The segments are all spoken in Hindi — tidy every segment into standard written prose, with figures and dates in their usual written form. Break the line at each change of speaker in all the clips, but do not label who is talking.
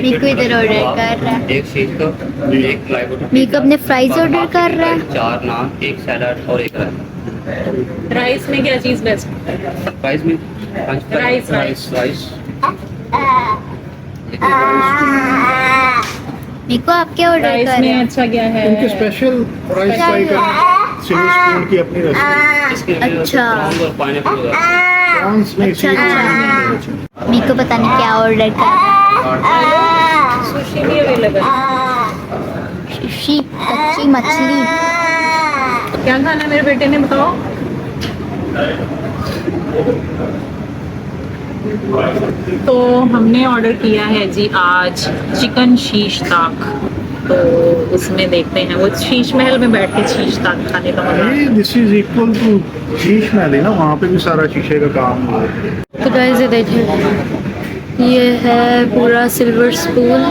मीको इधर ऑर्डर कर रहा है,
एक शीट का, एक प्लाईवुड,
मीको अपने फ्राइज ऑर्डर कर रहा है।
4 नान, एक सैलड और एक रायता।
राइस में क्या चीज बेस्ट?
राइस में राइस।
मीको आप क्या ऑर्डर
राइस
कर रहे
में
हैं?
अच्छा क्या है?
उनके स्पेशल राइस फ्राई का सिल्वर स्पून की अपनी रेसिपी।
इसके लिए
अच्छा।
प्रॉन्स और पाइनएप्पल होगा।
फ्रांस में
अच्छा,
इसी
अच्छा। मीको पता नहीं क्या ऑर्डर कर रहा है।
सुशी भी अवेलेबल।
सुशी, कच्ची मछली।
क्या खाना है मेरे बेटे ने, बताओ। तो हमने ऑर्डर किया है जी आज चिकन शीश ताक। तो उसमें देखते हैं, वो शीश महल में बैठ के शीश ताक खाने का मजा।
ये this is equal to Sheesh Mahal है ना, वहाँ पे भी सारा शीशे का काम हुआ है।
तो गाइस ये देखिए, ये है पूरा सिल्वर स्पून।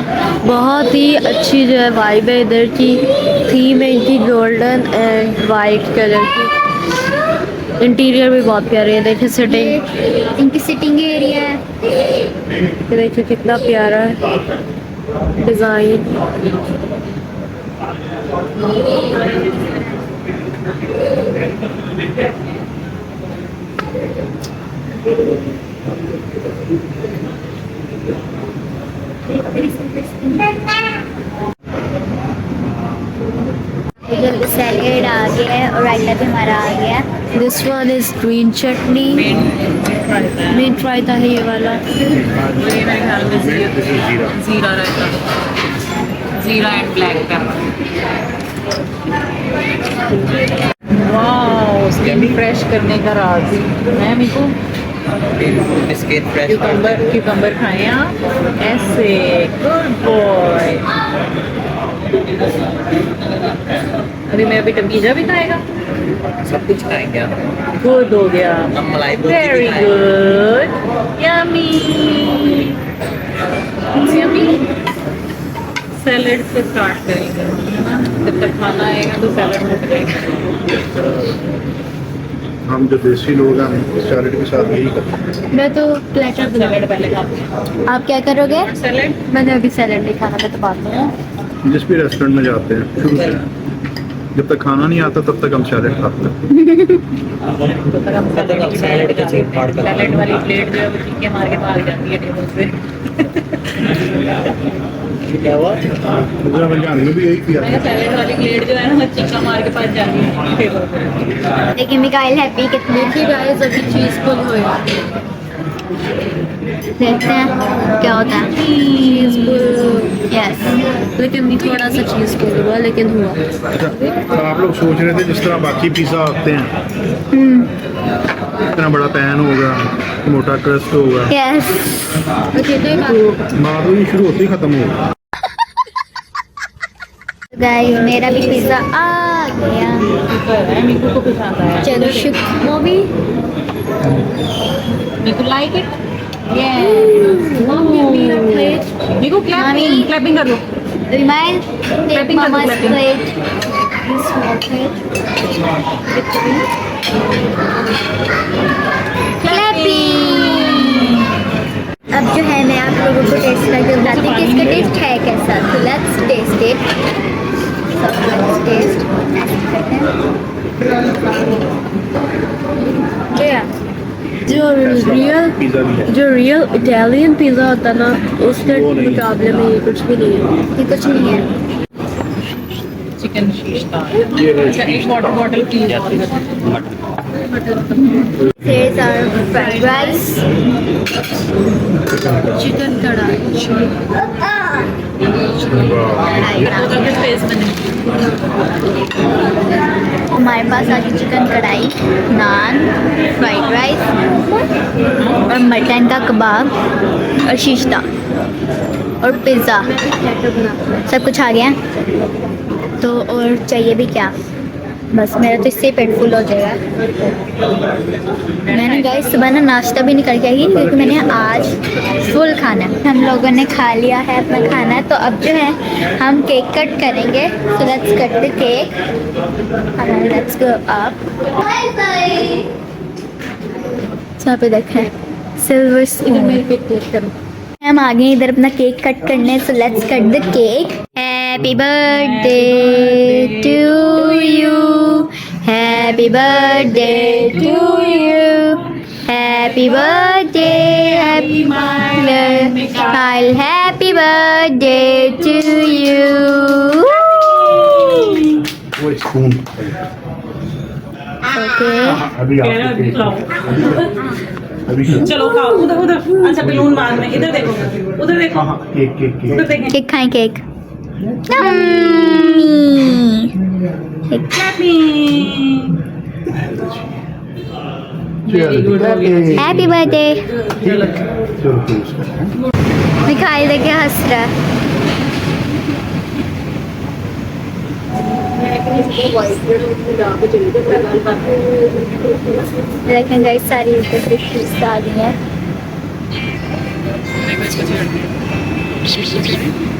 बहुत ही अच्छी जो है वाइब है इधर की। थीम है इनकी गोल्डन एंड वाइट कलर की। इंटीरियर भी बहुत प्यारे है। देखिए सिटिंग,
इनकी सिटिंग एरिया है।
ये देखिए कितना प्यारा है डिज़ाइन।
इधर सैलेड आ गया है और रायता भी हमारा आ गया है।
This one is green chutney, mint raita है ये वाला।
ये मेरे ख्याल में
दिस इज जीरा।
जीरा रहता, जीरा and black pepper. Wow, skin fresh करने का राज है। मेरे को
बिस्किट फ्रेश
क्यूकम्बर खाएं आप ऐसे। Good boy. अभी मेरा बेटा पिज़्ज़ा भी खाएगा।
सब कुछ खाएंगे आप।
गुड हो गया,
हम मलाई कोफ्ते भी
वेरी
खाएंगे।
Good, yummy yummy. सैलेड से स्टार्ट करेंगे, जब तक खाना आएगा तो सैलेड में करेंगे।
हम जो देसी लोग हैं हम सैलेड के साथ यही करते हैं।
मैं तो प्लेटर बना।
सैलेड पहले खाते हैं।
आप क्या करोगे?
सैलेड
मैंने अभी सैलेड नहीं खाना, मैं तो बात हूँ।
जिस भी रेस्टोरेंट में जाते हैं शुरू से जब तक खाना नहीं आता तब तक हम सैलेड खाते हैं।
तो तक हम सैलेड का सैलेड वाली प्लेट जो है वो चीखे मार के भाग जाती है टेबल से।
क्या हुआ?
मुझे रमजान में भी यही किया था।
सैलेड वाली प्लेट जो है ना वो चीखा मार के भाग जाती है टेबल पे।
देखिए मिकाइल हैप्पी कितनी।
देखिए गाइस अभी चीज़ पुल होएगा।
देखते हैं क्या होता है।
चीज़ पुल,
यस।
लेकिन थोड़ा सा चीज़ पुल हुआ, लेकिन हुआ।
अच्छा, तो आप लोग सोच रहे थे जिस तरह बाकी पिज़्ज़ा आते हैं इतना बड़ा पैन होगा, मोटा क्रस्ट होगा,
यस।
ओके तो
तो मारूई शुरू होते ही खत्म होगा।
गाइस मेरा भी पिज्जा आ गया।
मीकू को पसंद आया।
चलो शुक्र।
Mummy
Meeku like it. Meeku clapping कर लो।
रिमाइंड
Clapping कर दो,
mama's
clapping।
plate. This small plate. Clapping. अब जो है मैं आप लोगों को टेस्ट करके बताती हूँ कि इसका टेस्ट है कैसा। तो let's taste it. Let's taste.
Pizza भी है।
जो रियल इटालियन पिज़्ज़ा होता है ना, उसके मुकाबले में ये कुछ भी नहीं है।
ये कुछ नहीं है।
चिकन शीश ताक।
ये है
अच्छा, एक water bottle please.
Here's our fried rice.
Chicken कढ़ाई।
हमारे पास आ गई चिकन कढ़ाई, नान, फ्राइड राइस और मटन का कबाब और शीश ताक और पिज़्ज़ा। सब कुछ आ गया। तो और चाहिए भी क्या, बस मेरा तो इससे पेट फुल हो जाएगा। मैंने गाइस सुबह ना नाश्ता भी नहीं करके आई क्योंकि मैंने आज फुल खाना है। हम लोगों ने खा लिया है अपना खाना, तो अब जो है हम केक कट करेंगे। सो let's cut the cake and let's go up. यहाँ पे देखें सिल्वर स्पून। हम आ गए इधर अपना केक कट करने, so let's cut the cake. Happy birthday to you, happy birthday to you, happy birthday, happy birthday, happy birthday to you.
वो स्पून
ओके
अभी अभी
चलो खाओ, उधर उधर। अच्छा बैलून बाद में, इधर देखो, उधर देखो,
हाँ केक केक केक
उधर देखें।
केक खाएं केक।
वेरी गुड हो गया।
Happy birthday.
चलो फिर उसका
मिखाइल देखे हंस रहा है। देखें गाइस सारी फिशेस आ गई हैं।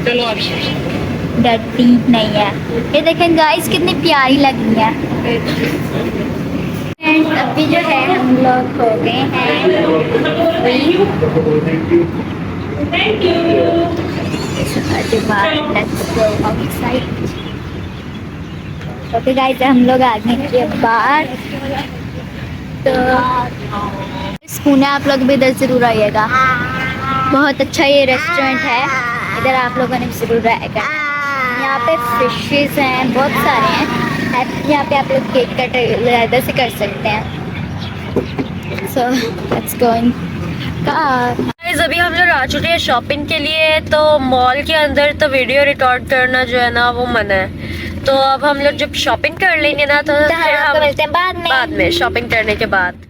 चलो अब
डरती नहीं है। ये देखें गाइस कितनी प्यारी लग रही है। एंड अभी जो है हम लोग हो गए हैं
थैंक यू।
ओके गाइस हम लोग आ गए के बाहर, तो स्कूल है, आप लोग भी इधर ज़रूर आइएगा। बहुत अच्छा ये रेस्टोरेंट है, इधर आप लोगों ने भी ज़रूर आएगा। यहाँ पे फिशेस हैं, बहुत सारे हैं। यहाँ पे आप लोग केक कट इधर से कर सकते हैं। So let's go in car.
Guys अभी हम लोग आ चुके हैं शॉपिंग के लिए। तो मॉल के अंदर तो वीडियो रिकॉर्ड करना जो है ना वो मना है। तो अब हम लोग जब शॉपिंग कर लेंगे ना तो फिर हम
मिलते हैं बाद में।
शॉपिंग करने के बाद